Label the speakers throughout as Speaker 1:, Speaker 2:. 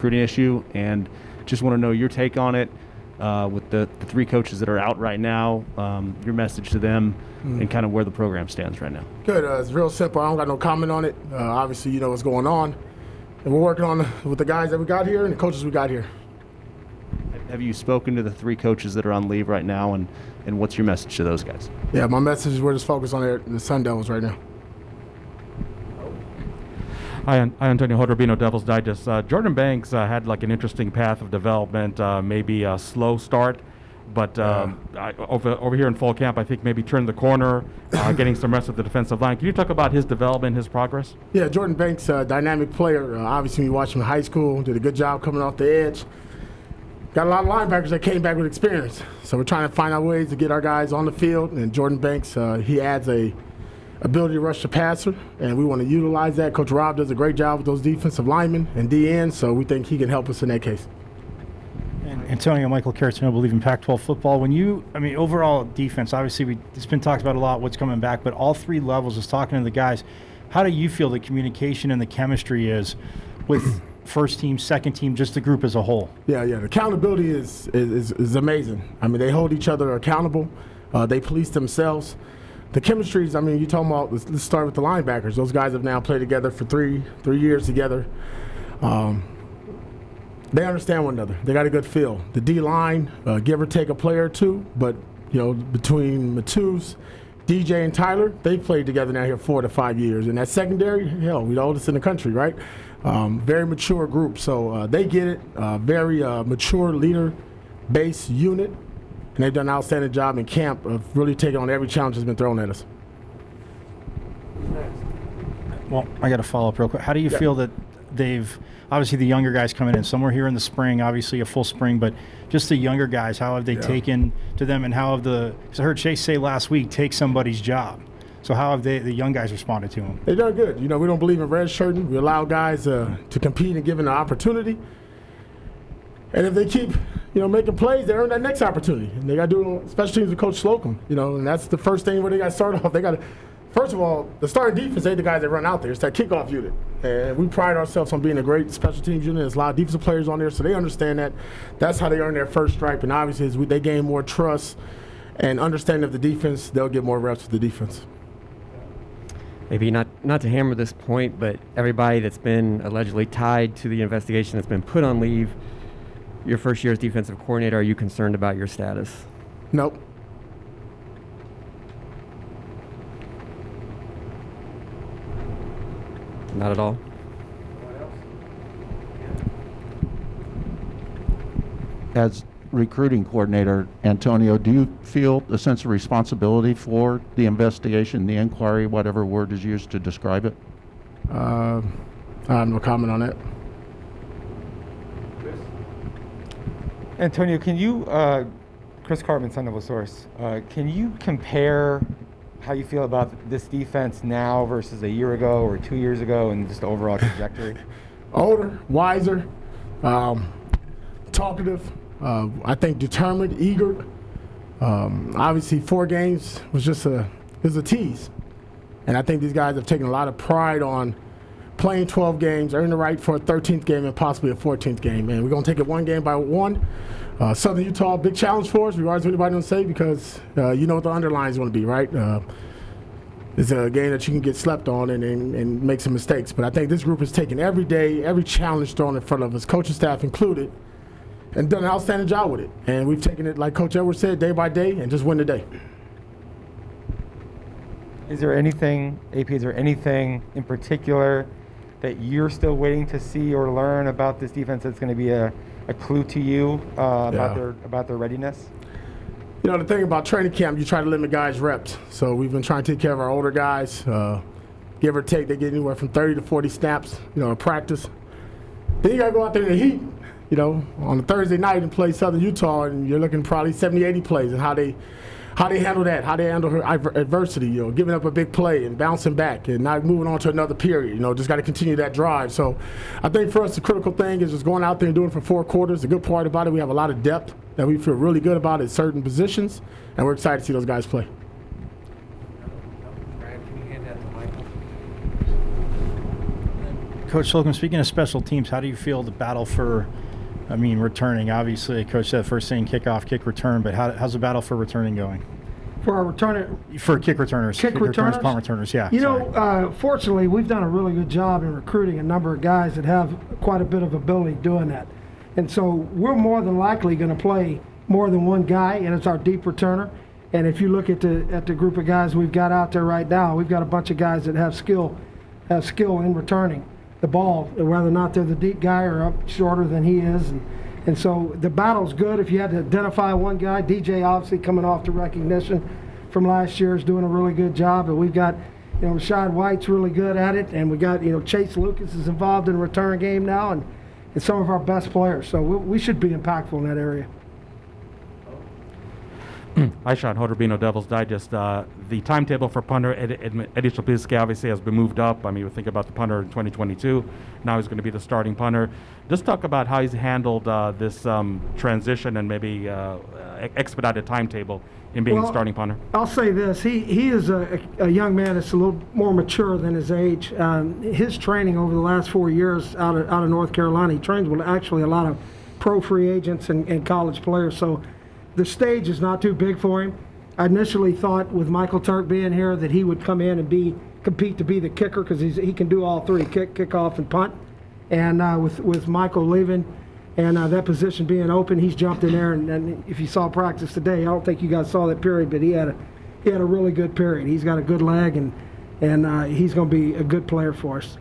Speaker 1: recruiting issue, and just want to know your take on it with the three coaches that are out right now, your message to them, and kind of where the program stands right now.
Speaker 2: Good. It's real simple. I don't got no comment on it. Obviously, you know what's going on, and we're working on with the guys that we got here and the coaches we got here.
Speaker 1: Have you spoken to the three coaches that are on leave right now, and what's your message to those guys?
Speaker 2: Yeah, my message is we're just focused on the Sun Devils right now.
Speaker 3: Hi, Antonio Hodrobino, Devil's Digest. Jordan Banks had like an interesting path of development, maybe a slow start, but over here in fall camp, I think maybe turned the corner, getting some rest of the defensive line. Can you talk about his development, his progress?
Speaker 2: Yeah, Jordan Banks, dynamic player. Obviously, you watch him in high school, did a good job coming off the edge. Got a lot of linebackers that came back with experience. So we're trying to find out ways to get our guys on the field, and Jordan Banks, he adds a ability to rush the passer, and we want to utilize that. Coach Rob does a great job with those defensive linemen and DN, so we think he can help us in that case.
Speaker 4: And Antonio, Michael Carrotino, believe in Pac-12 football. Overall defense, obviously it's been talked about a lot, what's coming back, but all three levels, just talking to the guys, how do you feel the communication and the chemistry is with first team, second team, just the group as a whole?
Speaker 2: Yeah, the accountability is amazing. I mean, they hold each other accountable. They police themselves. The chemistry is, you're talking about, let's start with the linebackers. Those guys have now played together for three years together. They understand one another. They got a good feel. The D-line, give or take a player or two, but, between Matus, DJ, and Tyler, they've played together now here 4 to 5 years. And that secondary, hell, we're the oldest in the country, right? Very mature group. So they get it. Very mature leader-based unit. And they've done an outstanding job in camp of really taking on every challenge that's been thrown at us.
Speaker 4: Well, I got to follow up real quick. How do you feel that they've, obviously the younger guys coming in, some were here in the spring, obviously a full spring, but just the younger guys, how have they taken to them, and how have because I heard Chase say last week, take somebody's job. So how have the young guys responded to him?
Speaker 2: They've done good. We don't believe in red shirting. We allow guys to compete and give them an opportunity. And if they keep, making plays, they earn that next opportunity. And they got to do it, special teams with Coach Slocum, and that's the first thing where they got to start off. They got to, first of all, the starting defense ain't the guys that run out there. It's that kickoff unit. And we pride ourselves on being a great special teams unit. There's a lot of defensive players on there, so they understand that. That's how they earn their first stripe. And obviously, as they gain more trust and understanding of the defense, they'll get more reps with the defense.
Speaker 5: Maybe not to hammer this point, but everybody that's been allegedly tied to the investigation that's been put on leave, your first year as defensive coordinator, are you concerned about your status?
Speaker 2: Nope.
Speaker 5: Not at all?
Speaker 6: As recruiting coordinator, Antonio, do you feel a sense of responsibility for the investigation, the inquiry, whatever word is used to describe it?
Speaker 2: I have no comment on that.
Speaker 7: Antonio, can you, Chris Cartman, Sun Devil Source, can you compare how you feel about this defense now versus a year ago or 2 years ago and just the overall trajectory?
Speaker 2: Older, wiser, talkative, I think determined, eager. Obviously, 4 games was just a tease. And I think these guys have taken a lot of pride on playing 12 games, earning the right for a 13th game and possibly a 14th game. And we're going to take it one game by one. Southern Utah, big challenge for us, regardless of what anybody don't say, because you know what the underline is going to be, right? It's a game that you can get slept on and make some mistakes. But I think this group has taken every day, every challenge thrown in front of us, coaching staff included, and done an outstanding job with it. And we've taken it, like Coach Edwards said, day by day, and just win the day.
Speaker 7: Is there anything, AP, in particular that you're still waiting to see or learn about this defense that's going to be a clue to you about their readiness?
Speaker 2: The thing about training camp, you try to limit guys' reps. So we've been trying to take care of our older guys. Give or take, they get anywhere from 30 to 40 snaps, in practice. Then you got to go out there in the heat, on a Thursday night and play Southern Utah, and you're looking probably 70, 80 plays and how they handle that, how they handle her adversity, giving up a big play and bouncing back and not moving on to another period. Just got to continue that drive. So I think for us, the critical thing is just going out there and doing it for 4 quarters. The good part about it, we have a lot of depth that we feel really good about at certain positions, and we're excited to see those guys play.
Speaker 8: Brad, can you hand that to Michael?
Speaker 4: Coach Slocum, speaking of special teams, how do you feel the battle for, returning? Obviously, Coach said first thing kickoff, kick return, but how's the battle for returning going?
Speaker 8: For our returner,
Speaker 4: For kick returners.
Speaker 8: Kick returners?
Speaker 4: Punt returners, yeah.
Speaker 8: you
Speaker 4: sorry.
Speaker 8: know, fortunately, we've done a really good job in recruiting a number of guys that have quite a bit of ability doing that. And so we're more than likely going to play more than one guy, and it's our deep returner. And if you look at the group of guys we've got out there right now, we've got a bunch of guys that have skill in returning the ball, whether or not they're the deep guy or up shorter than he is. And so the battle's good. If you had to identify one guy, DJ obviously coming off the recognition from last year is doing a really good job. And we've got, Rashad White's really good at it. And we got, Chase Lucas is involved in the return game now, and it's some of our best players. So we should be impactful in that area.
Speaker 3: Hi, Sean Hodor, Devil's Digest. The timetable for punter Eddie Szapilski obviously has been moved up. We think about the punter in 2022. Now he's going to be the starting punter. Just talk about how he's handled this transition and maybe expedited timetable in being starting punter.
Speaker 8: I'll say this. He is a young man that's a little more mature than his age. His training over the last 4 years out of North Carolina, he trains with actually a lot of pro free agents and college players. So the stage is not too big for him. I initially thought with Michael Turk being here that he would come in and compete to be the kicker because he can do all three, kick off, and punt. And with Michael leaving and that position being open, he's jumped in there. And if you saw practice today, I don't think you guys saw that period, but he had a really good period. He's got a good leg, and he's going to be a good player for us.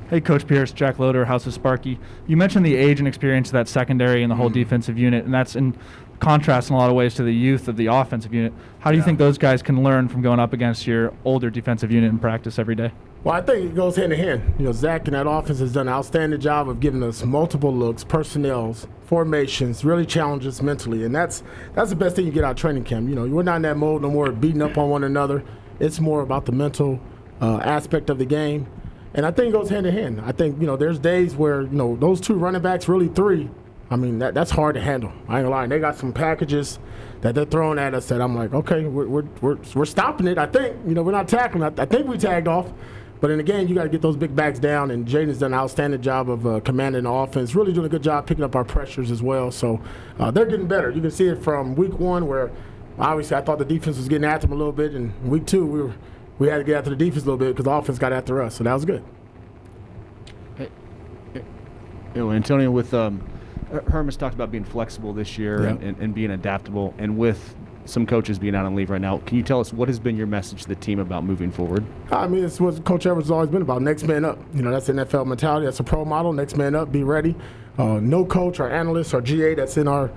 Speaker 9: Hey, Coach Pierce, Jack Loader, House of Sparky. You mentioned the age and experience of that secondary and the whole defensive unit, and that's in contrast in a lot of ways to the youth of the offensive unit. How do you think those guys can learn from going up against your older defensive unit in practice every day?
Speaker 2: Well, I think it goes hand in hand. Zach and that offense has done an outstanding job of giving us multiple looks, personnels, formations, really challenges mentally, and that's the best thing you get out of training camp. We're not in that mode no more beating up on one another. It's more about the mental aspect of the game. And I think it goes hand in hand. I think, there's days where, those two running backs, really three, that's hard to handle. I ain't gonna lie. They got some packages that they're throwing at us that I'm like, okay, we're stopping it. I think, we're not tackling. I think we tagged off. But in the game, you got to get those big backs down, and Jaden's done an outstanding job of commanding the offense, really doing a good job picking up our pressures as well. So they're getting better. You can see it from week one where obviously I thought the defense was getting after them a little bit, and week two we had to get after the defense a little bit because the offense got after us, so that was good.
Speaker 1: Antonio, with Herman's talked about being flexible this year and being adaptable, and with some coaches being out on leave right now, can you tell us what has been your message to the team about moving forward?
Speaker 2: It's what Coach Evers has always been about, next man up. That's the NFL mentality. That's a pro model, next man up, be ready. No coach or analyst or GA that's in our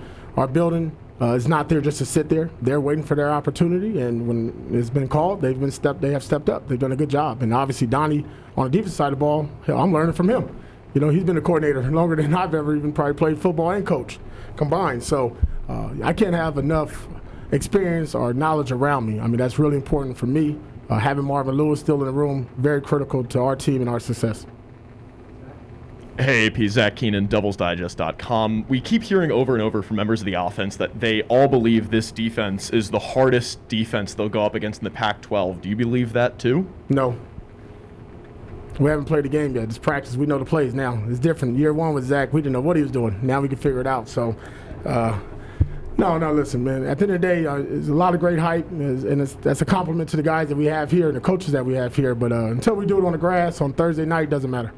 Speaker 2: building is not there just to sit there. They're waiting for their opportunity, and when it's been called, they have stepped up. They've done a good job. And obviously Donnie on the defensive side of the ball, I'm learning from him. He's been a coordinator longer than I've ever even probably played football and coach combined. So I can't have enough experience or knowledge around me. That's really important for me. Having Marvin Lewis still in the room, very critical to our team and our success.
Speaker 10: Hey, AP, Zach Keenan, DevilsDigest.com. We keep hearing over and over from members of the offense that they all believe this defense is the hardest defense they'll go up against in the Pac-12. Do you believe that too?
Speaker 2: No. We haven't played the game yet. It's practice. We know the plays now. It's different. Year one with Zach, we didn't know what he was doing. Now we can figure it out. So, no, listen, man. At the end of the day, there's a lot of great hype, and that's a compliment to the guys that we have here and the coaches that we have here. But until we do it on the grass on Thursday night, it doesn't matter.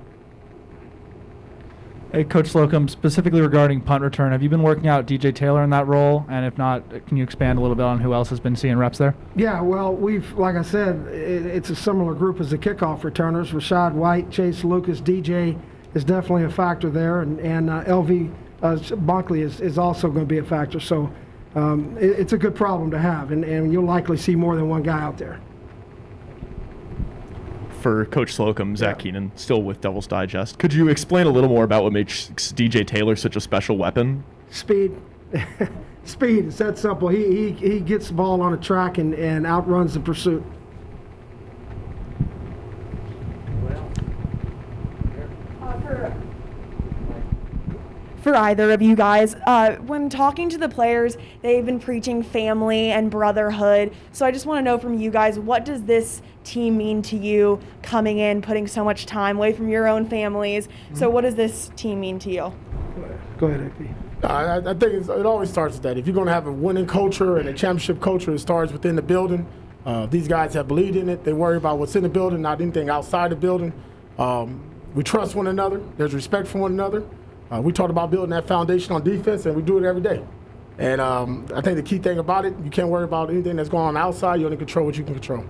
Speaker 9: Hey, Coach Slocum, specifically regarding punt return, have you been working out DJ Taylor in that role? And if not, can you expand a little bit on who else has been seeing reps there?
Speaker 8: Yeah, well, like I said, it's a similar group as the kickoff returners. Rashad White, Chase Lucas, DJ is definitely a factor there, and LV Bunkley is also going to be a factor. So it's a good problem to have, and you'll likely see more than one guy out there.
Speaker 10: For Coach Slocum, Zach Keenan, still with Devil's Digest. Could you explain a little more about what makes DJ Taylor such a special weapon?
Speaker 8: Speed. Speed. It's that simple. He gets the ball on a track and outruns the pursuit.
Speaker 11: for either of you guys. When talking to the players, they've been preaching family and brotherhood. So I just want to know from you guys, what does this team mean to you coming in, putting so much time away from your own families? So what does this team mean to you?
Speaker 8: Go ahead, AP.
Speaker 2: I think it always starts with that. If you're going to have a winning culture and a championship culture, it starts within the building. These guys have believed in it. They worry about what's in the building, not anything outside the building. We trust one another. There's respect for one another. We talk about building that foundation on defense, and we do it every day. And I think the key thing about it, you can't worry about anything that's going on outside. You only control what you can control.